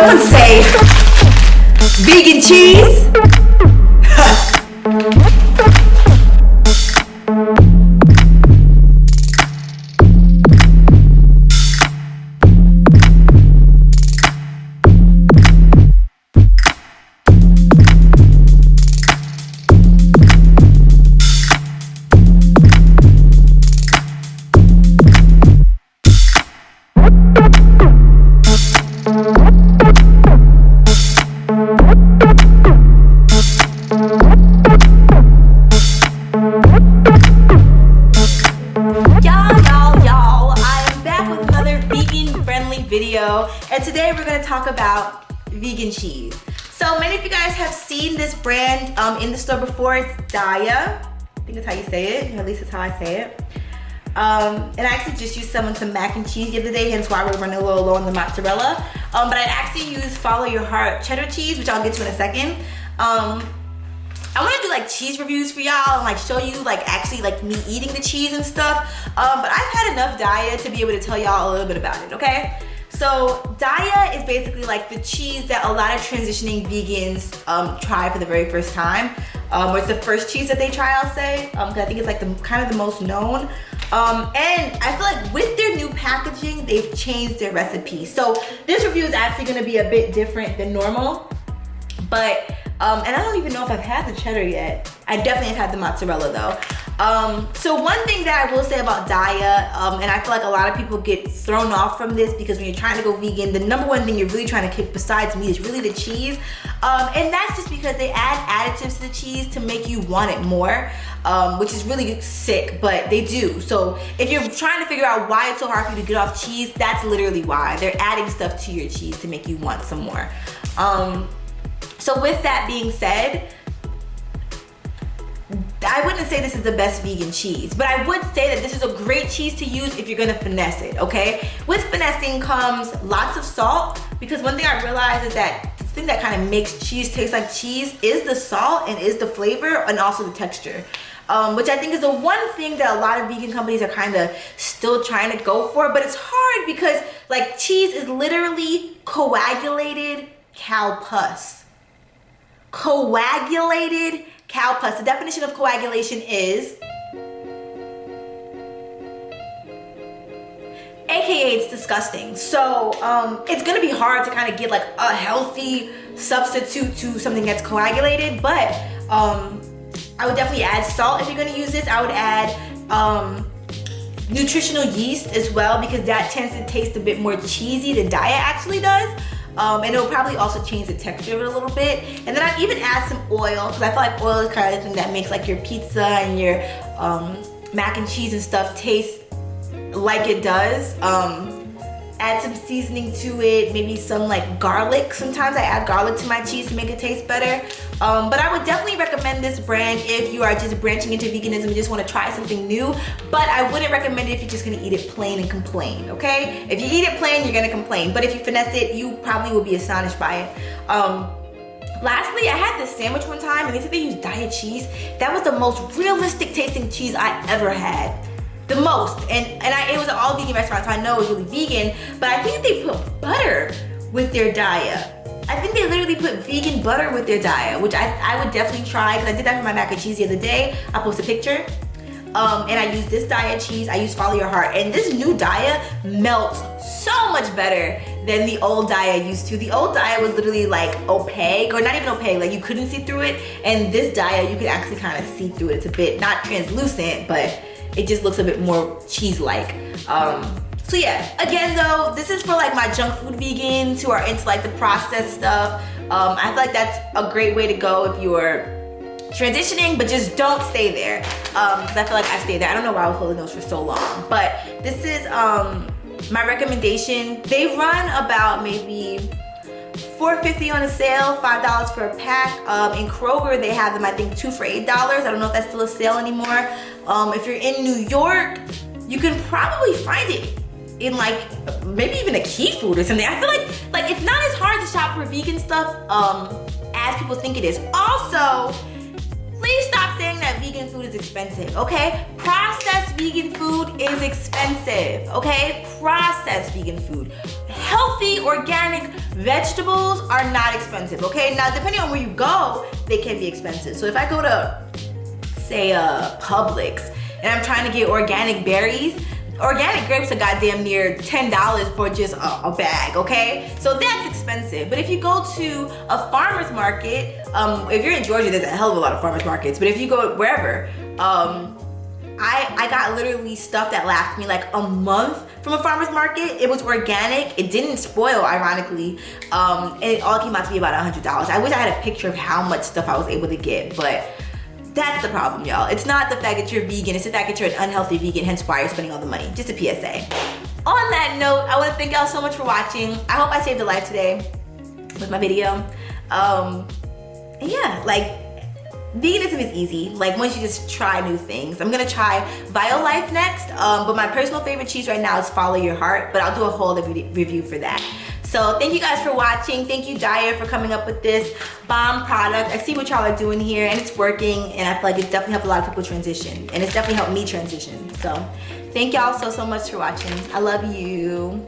someone say vegan cheese? Video, and today we're going to talk about vegan cheese. So many of you guys have seen this brand in the store before. It's Daiya. I think that's how you say it, at least that's how I say it. And I actually just used some mac and cheese the other day, hence why we're running a little low on the mozzarella. But I actually used Follow Your Heart cheddar cheese, which I'll get to in a second. I want to do like cheese reviews for y'all and like show you like actually like me eating the cheese and stuff. But I've had enough Daiya to be able to tell y'all a little bit about it, okay? So Daiya is basically like the cheese that a lot of transitioning vegans try for the very first time. Or it's the first cheese that they try, I'll say, because I think it's like kind of the most known. And I feel like with their new packaging, they've changed their recipe. So this review is actually gonna be a bit different than normal. But, and I don't even know if I've had the cheddar yet. I definitely have had the mozzarella though. So one thing that I will say about Daiya, and I feel like a lot of people get thrown off from this because when you're trying to go vegan, the number one thing you're really trying to kick besides meat is really the cheese. And that's just because they add additives to the cheese to make you want it more, which is really sick, but they do. So if you're trying to figure out why it's so hard for you to get off cheese, that's literally why. They're adding stuff to your cheese to make you want some more. So with that being said, I wouldn't say this is the best vegan cheese, but I would say that this is a great cheese to use if you're gonna finesse it, okay? With finessing comes lots of salt, because one thing I realized is that the thing that kind of makes cheese taste like cheese is the salt and is the flavor and also the texture. Which I think is the one thing that a lot of vegan companies are kind of still trying to go for, but it's hard because like cheese is literally coagulated cow pus. Coagulated cow pus. The definition of coagulation is, AKA it's disgusting. So it's gonna be hard to kind of get like a healthy substitute to something that's coagulated, but I would definitely add salt if you're gonna use this. I would add nutritional yeast as well, because that tends to taste a bit more cheesy than Daiya actually does. And it'll probably also change the texture of it a little bit. And then I'd even add some oil, because I feel like oil is kind of the thing that makes like your pizza and your mac and cheese and stuff taste like it does. Add some seasoning to it, maybe some like garlic. Sometimes I add garlic to my cheese to make it taste better. But I would definitely recommend this brand if you are just branching into veganism and just want to try something new. But I wouldn't recommend it if you're just gonna eat it plain and complain, okay? If you eat it plain, you're gonna complain. But if you finesse it, you probably will be astonished by it. Lastly, I had this sandwich one time and they said they used Daiya cheese. That was the most realistic tasting cheese I ever had. The most, and it was an all vegan restaurant, so I know it was really vegan, but I think they put butter with their Daiya. I think they literally put vegan butter with their Daiya, which I would definitely try, because I did that for my mac and cheese the other day. I'll post a picture. And I used this Daiya cheese, I used Follow Your Heart, and this new Daiya melts so much better than the old Daiya used to. The old Daiya was literally like opaque, or not even opaque, like you couldn't see through it, and this Daiya, you could actually kind of see through it. It's a bit, not translucent, but it just looks a bit more cheese-like. So yeah, again though, this is for like my junk food vegans who are into like the processed stuff. I feel like that's a great way to go if you're transitioning, but just don't stay there. Because I feel like I stayed there. I don't know why I was holding those for so long, but this is my recommendation. They run about maybe $4.50 on a sale, $5 for a pack. In Kroger, they have them, I think, 2 for $8. I don't know if that's still a sale anymore. If you're in New York, you can probably find it in like maybe even a Key Food or something. I feel like it's not as hard to shop for vegan stuff as people think it is. Also, please stop saying that vegan food is expensive, okay? Processed vegan food is expensive, okay? Processed vegan food. Healthy, organic, Vegetables are not expensive, okay? Now, depending on where you go, they can be expensive. So if I go to, say, Publix, and I'm trying to get organic berries, organic grapes are goddamn near $10 for just a bag, okay? So that's expensive. But if you go to a farmer's market, if you're in Georgia, there's a hell of a lot of farmer's markets, but if you go wherever, I got literally stuff that lasted me like a month from a farmer's market. It was organic. It didn't spoil, ironically. And it all came out to be about $100. I wish I had a picture of how much stuff I was able to get, but that's the problem, y'all. It's not the fact that you're vegan, it's the fact that you're an unhealthy vegan, hence why you're spending all the money. Just a PSA. On that note, I wanna thank y'all so much for watching. I hope I saved a life today with my video. And yeah, like, veganism is easy, like once you just try new things. I'm gonna try Violife next, but my personal favorite cheese right now is Follow Your Heart, but I'll do a whole other review for that. So thank you guys for watching. Thank you, Daiya, for coming up with this bomb product. I see what y'all are doing here and it's working, and I feel like it's definitely helped a lot of people transition, and it's definitely helped me transition. So thank y'all so much for watching. I love you.